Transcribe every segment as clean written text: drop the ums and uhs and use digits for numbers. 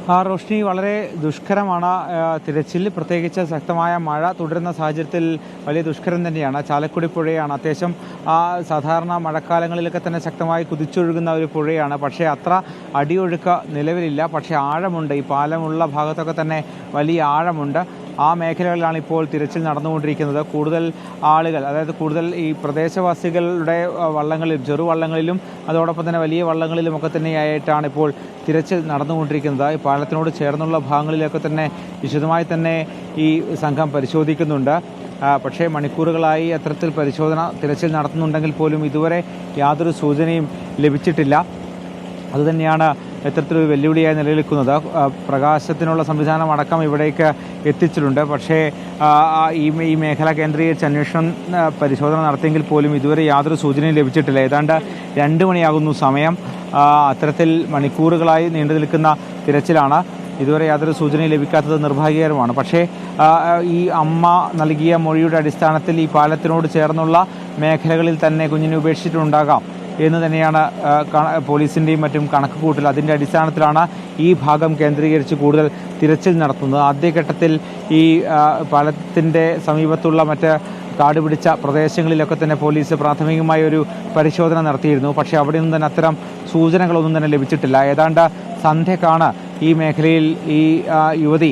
റോഷ്നി, വളരെ ദുഷ്കരമാണ് തിരച്ചിൽ. പ്രത്യേകിച്ച് ശക്തമായ മഴ തുടരുന്ന സാഹചര്യത്തിൽ വലിയ ദുഷ്കരം തന്നെയാണ്. ചാലക്കുടി പുഴയാണ് അത്യാവശ്യം സാധാരണ മഴക്കാലങ്ങളിലൊക്കെ തന്നെ ശക്തമായി കുതിച്ചൊഴുകുന്ന ഒരു പുഴയാണ്. പക്ഷേ അത്ര അടിയൊഴുക്ക് നിലവിലില്ല. പക്ഷേ ആഴമുണ്ട്. ഈ പാലമുള്ള ഭാഗത്തൊക്കെ തന്നെ വലിയ ആഴമുണ്ട്. ആ മേഖലകളിലാണ് ഇപ്പോൾ തിരച്ചിൽ നടന്നുകൊണ്ടിരിക്കുന്നത്. കൂടുതൽ ആളുകൾ, അതായത് കൂടുതൽ ഈ പ്രദേശവാസികളുടെ വള്ളങ്ങളിലും ചെറുവള്ളങ്ങളിലും അതോടൊപ്പം തന്നെ വലിയ വള്ളങ്ങളിലുമൊക്കെ തന്നെയായിട്ടാണ് ഇപ്പോൾ തിരച്ചിൽ നടന്നുകൊണ്ടിരിക്കുന്നത്. ഈ പാലത്തിനോട് ചേർന്നുള്ള ഭാഗങ്ങളിലൊക്കെ തന്നെ വിശദമായി തന്നെ ഈ സംഘം പരിശോധിക്കുന്നുണ്ട്. പക്ഷേ മണിക്കൂറുകളായി അത്തരത്തിൽ തിരച്ചിൽ നടത്തുന്നുണ്ടെങ്കിൽ പോലും ഇതുവരെ യാതൊരു സൂചനയും ലഭിച്ചിട്ടില്ല. അതുതന്നെയാണ് ഇത്തരത്തിലൊരു വെല്ലുവിളിയായി നിലനിൽക്കുന്നത്. പ്രകാശത്തിനുള്ള സംവിധാനം അടക്കം ഇവിടേക്ക് എത്തിച്ചിട്ടുണ്ട്. പക്ഷേ ഈ മേഖല കേന്ദ്രീകരിച്ച് അന്വേഷണം പരിശോധന നടത്തിയെങ്കിൽ പോലും ഇതുവരെ യാതൊരു സൂചനയും ലഭിച്ചിട്ടില്ല. ഏതാണ്ട് 2 മണിയാകുന്നു സമയം. അത്തരത്തിൽ മണിക്കൂറുകളായി നീണ്ടു നിൽക്കുന്ന തിരച്ചിലാണ്. ഇതുവരെ യാതൊരു സൂചനയും ലഭിക്കാത്തത് നിർഭാഗ്യകരമാണ്. പക്ഷേ ഈ അമ്മ നൽകിയ മൊഴിയുടെ അടിസ്ഥാനത്തിൽ ഈ പാലത്തിനോട് ചേർന്നുള്ള മേഖലകളിൽ തന്നെ കുഞ്ഞിനെ ഉപേക്ഷിച്ചിട്ടുണ്ടാകാം എന്ന് തന്നെയാണ് പോലീസിൻ്റെയും മറ്റും കണക്ക് കൂട്ടൽ. അതിൻ്റെ അടിസ്ഥാനത്തിലാണ് ഈ ഭാഗം കേന്ദ്രീകരിച്ച് കൂടുതൽ തിരച്ചിൽ നടത്തുന്നത്. ആദ്യഘട്ടത്തിൽ ഈ പാലത്തിൻ്റെ സമീപത്തുള്ള മറ്റ് കാട് പിടിച്ച പ്രദേശങ്ങളിലൊക്കെ തന്നെ പോലീസ് പ്രാഥമികമായ ഒരു പരിശോധന നടത്തിയിരുന്നു. പക്ഷേ അവിടെ നിന്നും തന്നെ അത്തരം സൂചനകളൊന്നും തന്നെ ലഭിച്ചിട്ടില്ല. ഏതാണ്ട് സന്ധ്യക്കാണ് ഈ മേഖലയിൽ ഈ യുവതി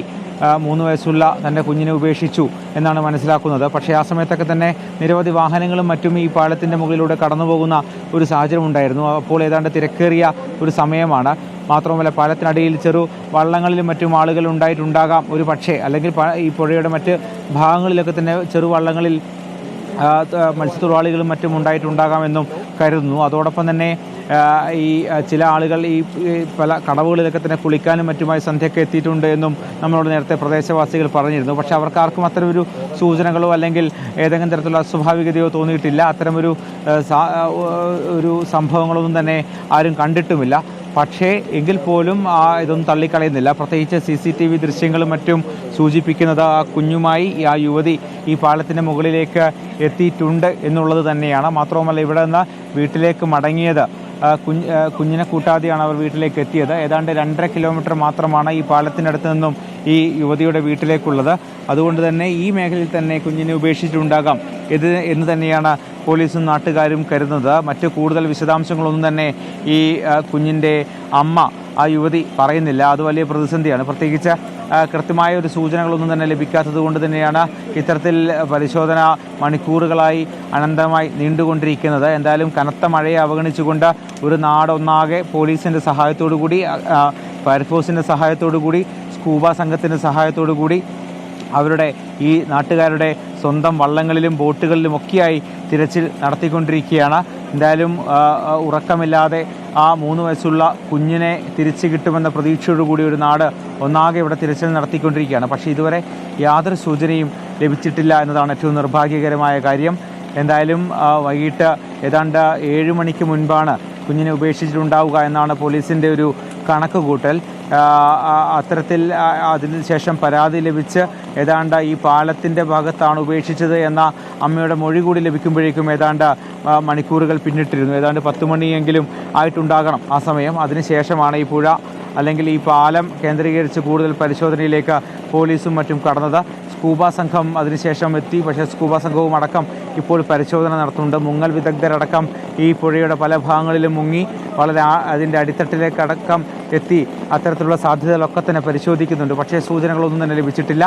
3 വയസ്സുള്ള തൻ്റെ കുഞ്ഞിനെ ഉപേക്ഷിച്ചു എന്നാണ് മനസ്സിലാക്കുന്നത്. പക്ഷേ ആ സമയത്തൊക്കെ തന്നെ നിരവധി വാഹനങ്ങളും മറ്റും ഈ പാലത്തിൻ്റെ മുകളിലൂടെ കടന്നു പോകുന്ന ഒരു സാഹചര്യം ഉണ്ടായിരുന്നു. അപ്പോൾ ഏതാണ്ട് തിരക്കേറിയ ഒരു സമയമാണ്. മാത്രമല്ല പാലത്തിനടിയിൽ ചെറു വള്ളങ്ങളിലും മറ്റും ആളുകൾ ഉണ്ടായിട്ടുണ്ടാകാം ഒരു പക്ഷേ, അല്ലെങ്കിൽ ഈ പുഴയുടെ മറ്റ് ഭാഗങ്ങളിലൊക്കെ തന്നെ ചെറുവള്ളങ്ങളിൽ മത്സ്യത്തൊഴിലാളികളും മറ്റും ഉണ്ടായിട്ടുണ്ടാകാമെന്നും കരുതുന്നു. അതോടൊപ്പം തന്നെ ഈ ചില ആളുകൾ ഈ പല കടവുകളിലൊക്കെ തന്നെ കുളിക്കാനും മറ്റുമായി സന്ധ്യയൊക്കെ എത്തിയിട്ടുണ്ട് എന്നും നമ്മളോട് നേരത്തെ പ്രദേശവാസികൾ പറഞ്ഞിരുന്നു. പക്ഷേ അവർക്കാർക്കും അത്തരമൊരു സൂചനകളോ അല്ലെങ്കിൽ ഏതെങ്കിലും തരത്തിലുള്ള അസ്വാഭാവികതയോ തോന്നിയിട്ടില്ല. അത്തരമൊരു സംഭവങ്ങളൊന്നും തന്നെ ആരും കണ്ടിട്ടുമില്ല. പക്ഷേ എങ്കിൽ പോലും ഇതൊന്നും തള്ളിക്കളയുന്നില്ല. പ്രത്യേകിച്ച് CCTV ദൃശ്യങ്ങളും മറ്റും സൂചിപ്പിക്കുന്നത് ആ കുഞ്ഞുമായി ആ യുവതി ഈ പാലത്തിൻ്റെ മുകളിലേക്ക് എത്തിയിട്ടുണ്ട് എന്നുള്ളത് തന്നെയാണ്. മാത്രവുമല്ല ഇവിടെ നിന്ന് വീട്ടിലേക്ക് മടങ്ങിയത് കുഞ്ഞിനെ കൂട്ടാതെയാണ് അവർ വീട്ടിലേക്ക് എത്തിയത്. ഏതാണ്ട് 2.5 കിലോമീറ്റർ മാത്രമാണ് ഈ പാലത്തിനടുത്ത് നിന്നും ഈ യുവതിയുടെ വീട്ടിലേക്കുള്ളത്. അതുകൊണ്ട് തന്നെ ഈ മേഖലയിൽ തന്നെ കുഞ്ഞിനെ ഉപേക്ഷിച്ചിട്ടുണ്ടാകാം എന്ന് തന്നെയാണ് പോലീസും നാട്ടുകാരും കരുതുന്നത്. മറ്റ് കൂടുതൽ വിശദാംശങ്ങളൊന്നും തന്നെ ഈ കുഞ്ഞിൻ്റെ അമ്മ, ആ യുവതി പറയുന്നില്ല. അത് വലിയ പ്രതിസന്ധിയാണ്. പ്രത്യേകിച്ച് കൃത്യമായ ഒരു സൂചനകളൊന്നും തന്നെ ലഭിക്കാത്തത് കൊണ്ട് തന്നെയാണ് ഇത്തരത്തിൽ പരിശോധന മണിക്കൂറുകളായി അനന്തമായി നീണ്ടുകൊണ്ടിരിക്കുന്നത്. എന്തായാലും കനത്ത മഴയെ അവഗണിച്ചുകൊണ്ട് ഒരു നാടൊന്നാകെ പോലീസിൻ്റെ സഹായത്തോടു കൂടി, ഫയർഫോഴ്സിൻ്റെ സഹായത്തോടു കൂടി, സ്കൂബ സംഘത്തിൻ്റെ സഹായത്തോടു കൂടി അവരുടെ ഈ നാട്ടുകാരുടെ സ്വന്തം വള്ളങ്ങളിലും ബോട്ടുകളിലും ഒക്കെയായി തിരച്ചിൽ നടത്തിക്കൊണ്ടിരിക്കുകയാണ്. എന്തായാലും ഉറക്കമില്ലാതെ ആ 3 വയസ്സുള്ള കുഞ്ഞിനെ തിരിച്ചു കിട്ടുമെന്ന പ്രതീക്ഷയോടുകൂടി ഒരു നാട് ഒന്നാകെ ഇവിടെ തിരച്ചിൽ നടത്തിക്കൊണ്ടിരിക്കുകയാണ്. പക്ഷേ ഇതുവരെ യാതൊരു സൂചനയും ലഭിച്ചിട്ടില്ല എന്നതാണ് ഏറ്റവും നിർഭാഗ്യകരമായ കാര്യം. എന്തായാലും വൈകിട്ട് ഏതാണ്ട് 7 മണിക്ക് മുൻപാണ് കുഞ്ഞിനെ ഉപേക്ഷിച്ചിട്ടുണ്ടാവുക എന്നാണ് പോലീസിൻ്റെ ഒരു കണക്ക് കൂട്ടൽ. അത്തരത്തിൽ അതിനുശേഷം പരാതി ലഭിച്ച് ഏതാണ്ട് ഈ പാലത്തിൻ്റെ ഭാഗത്താണ് ഉപേക്ഷിച്ചത് എന്ന അമ്മയുടെ മൊഴി കൂടി ലഭിക്കുമ്പോഴേക്കും ഏതാണ്ട് മണിക്കൂറുകൾ പിന്നിട്ടിരുന്നു. ഏതാണ്ട് 10 മണിയെങ്കിലും ആയിട്ടുണ്ടാകണം ആ സമയം. അതിനുശേഷമാണ് ഈ പുഴ അല്ലെങ്കിൽ ഈ പാലം കേന്ദ്രീകരിച്ച് കൂടുതൽ പരിശോധനയിലേക്ക് പോലീസും മറ്റും കടന്നത്. സ്കൂബ സംഘം അതിനുശേഷം എത്തി. പക്ഷേ സ്കൂബ സംഘവും അടക്കം ഇപ്പോൾ പരിശോധന നടത്തുന്നുണ്ട്. മുങ്ങൽ വിദഗ്ധരടക്കം ഈ പുഴയുടെ പല ഭാഗങ്ങളിലും മുങ്ങി വളരെ അതിൻ്റെ അടിത്തട്ടിലേക്കടക്കം എത്തി അത്തരത്തിലുള്ള സാധ്യതകളൊക്കെ തന്നെ പരിശോധിക്കുന്നുണ്ട്. പക്ഷേ സൂചനകളൊന്നും തന്നെ ലഭിച്ചിട്ടില്ല.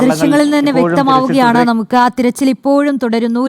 ദൃശ്യങ്ങളിൽ നിന്ന് വ്യക്തമാവുകയാണ്, നമുക്ക് ആ തിരച്ചിൽ ഇപ്പോഴും തുടരുന്നു.